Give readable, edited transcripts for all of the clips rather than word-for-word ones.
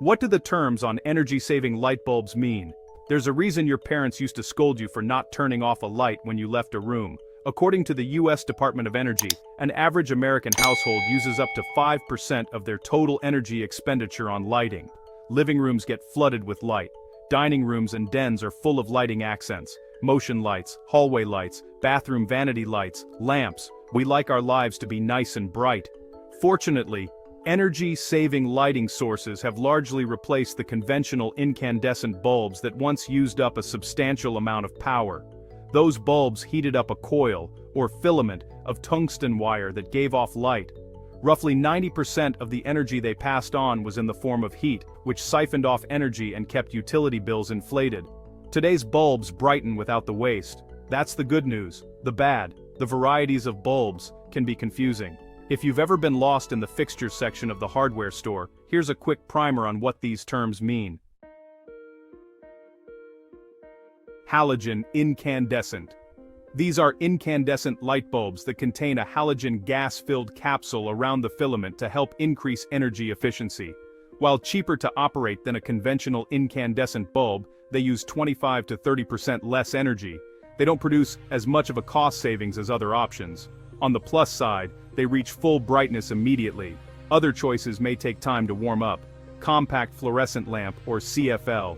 What do the terms on energy-saving light bulbs mean? There's a reason your parents used to scold you for not turning off a light when you left a room. According to the U.S. Department of Energy, an average American household uses up to 5% of their total energy expenditure on lighting. Living rooms get flooded with light. Dining rooms and dens are full of lighting accents. Motion lights, hallway lights, bathroom vanity lights, lamps. We like our lives to be nice and bright. Fortunately, energy-saving lighting sources have largely replaced the conventional incandescent bulbs that once used up a substantial amount of power. Those bulbs heated up a coil, or filament, of tungsten wire that gave off light. Roughly 90% of the energy they passed on was in the form of heat, which siphoned off energy and kept utility bills inflated. Today's bulbs brighten without the waste. That's the good news. The bad, the varieties of bulbs, can be confusing. If you've ever been lost in the fixtures section of the hardware store, here's a quick primer on what these terms mean. Halogen incandescent. These are incandescent light bulbs that contain a halogen gas-filled capsule around the filament to help increase energy efficiency. While cheaper to operate than a conventional incandescent bulb, they use 25 to 30% less energy. They don't produce as much of a cost savings as other options. On the plus side, they reach full brightness immediately. Other choices may take time to warm up. Compact fluorescent lamp, or CFL.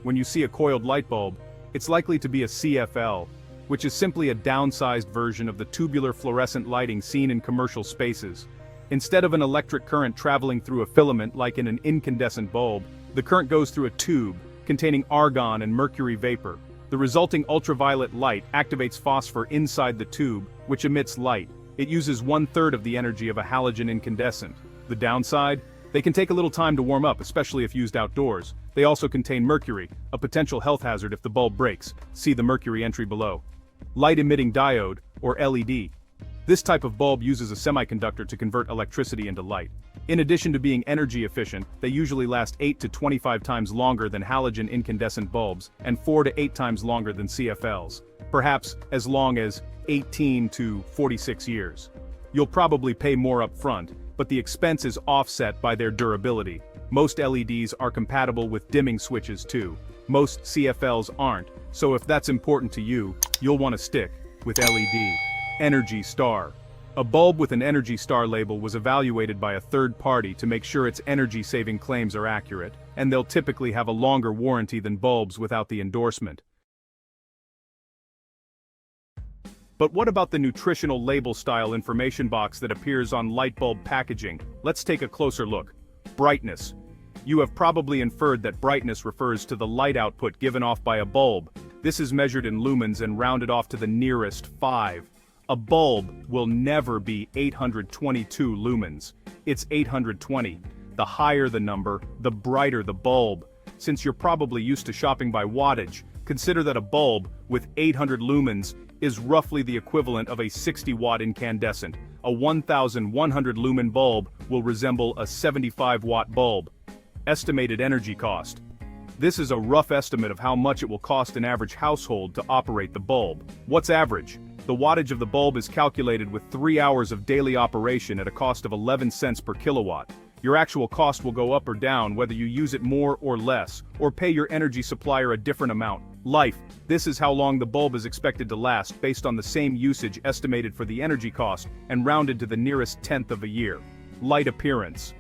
When you see a coiled light bulb, it's likely to be a CFL, which is simply a downsized version of the tubular fluorescent lighting seen in commercial spaces. Instead of an electric current traveling through a filament like in an incandescent bulb, the current goes through a tube containing argon and mercury vapor. The resulting ultraviolet light activates phosphor inside the tube, which emits light. It uses 1/3 of the energy of a halogen incandescent. The downside? They can take a little time to warm up, especially if used outdoors. They also contain mercury, a potential health hazard if the bulb breaks. See the mercury entry below. Light-emitting diode, or LED. This type of bulb uses a semiconductor to convert electricity into light. In addition to being energy efficient, they usually last 8 to 25 times longer than halogen incandescent bulbs, and 4 to 8 times longer than CFLs. Perhaps as long as 18 to 46 years. You'll probably pay more up front, but the expense is offset by their durability. Most LEDs are compatible with dimming switches too. Most CFLs aren't, so if that's important to you, you'll want to stick with LED. Energy Star. A bulb with an Energy Star label was evaluated by a third party to make sure its energy-saving claims are accurate, and they'll typically have a longer warranty than bulbs without the endorsement. But what about the nutritional label-style information box that appears on light bulb packaging? Let's take a closer look. Brightness. You have probably inferred that brightness refers to the light output given off by a bulb. This is measured in lumens and rounded off to the nearest 5. A bulb will never be 822 lumens. It's 820. The higher the number, the brighter the bulb. Since you're probably used to shopping by wattage, consider that a bulb with 800 lumens is roughly the equivalent of a 60-watt incandescent. A 1,100 lumen bulb will resemble a 75-watt bulb. Estimated energy cost. This is a rough estimate of how much it will cost an average household to operate the bulb. What's average? The wattage of the bulb is calculated with 3 hours of daily operation at a cost of 11 cents per kilowatt. Your actual cost will go up or down whether you use it more or less, or pay your energy supplier a different amount. Life. This is how long the bulb is expected to last based on the same usage estimated for the energy cost and rounded to the nearest tenth of a year. Light appearance.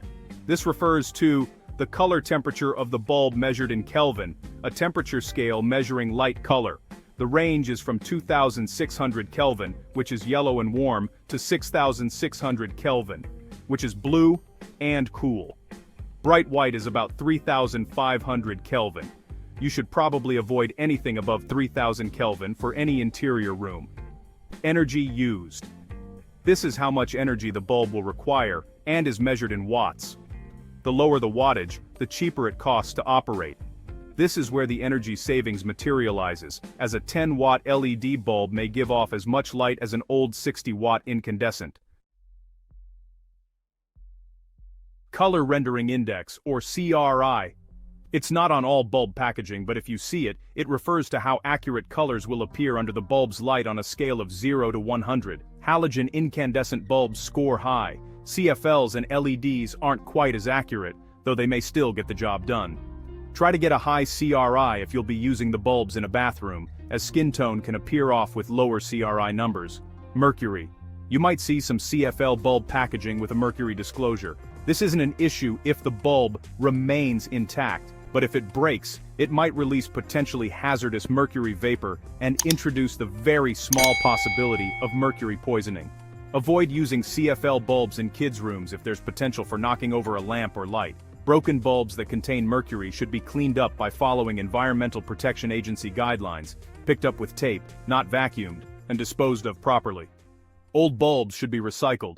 This refers to the color temperature of the bulb measured in Kelvin, a temperature scale measuring light color. The range is from 2600 Kelvin, which is yellow and warm, to 6600 Kelvin, which is blue and cool. Bright white is about 3500 Kelvin. You should probably avoid anything above 3000 Kelvin for any interior room. Energy used. This is how much energy the bulb will require, and is measured in watts. The lower the wattage, the cheaper it costs to operate. This is where the energy savings materializes, as a 10-watt LED bulb may give off as much light as an old 60-watt incandescent. Color Rendering Index, or CRI. It's not on all bulb packaging, but if you see it, it refers to how accurate colors will appear under the bulb's light on a scale of 0 to 100. Halogen incandescent bulbs score high. CFLs and LEDs aren't quite as accurate, though they may still get the job done. Try to get a high CRI if you'll be using the bulbs in a bathroom, as skin tone can appear off with lower CRI numbers. Mercury. You might see some CFL bulb packaging with a mercury disclosure. This isn't an issue if the bulb remains intact, but if it breaks, it might release potentially hazardous mercury vapor and introduce the very small possibility of mercury poisoning. Avoid using CFL bulbs in kids' rooms if there's potential for knocking over a lamp or light. Broken bulbs that contain mercury should be cleaned up by following Environmental Protection Agency guidelines, picked up with tape, not vacuumed, and disposed of properly. Old bulbs should be recycled.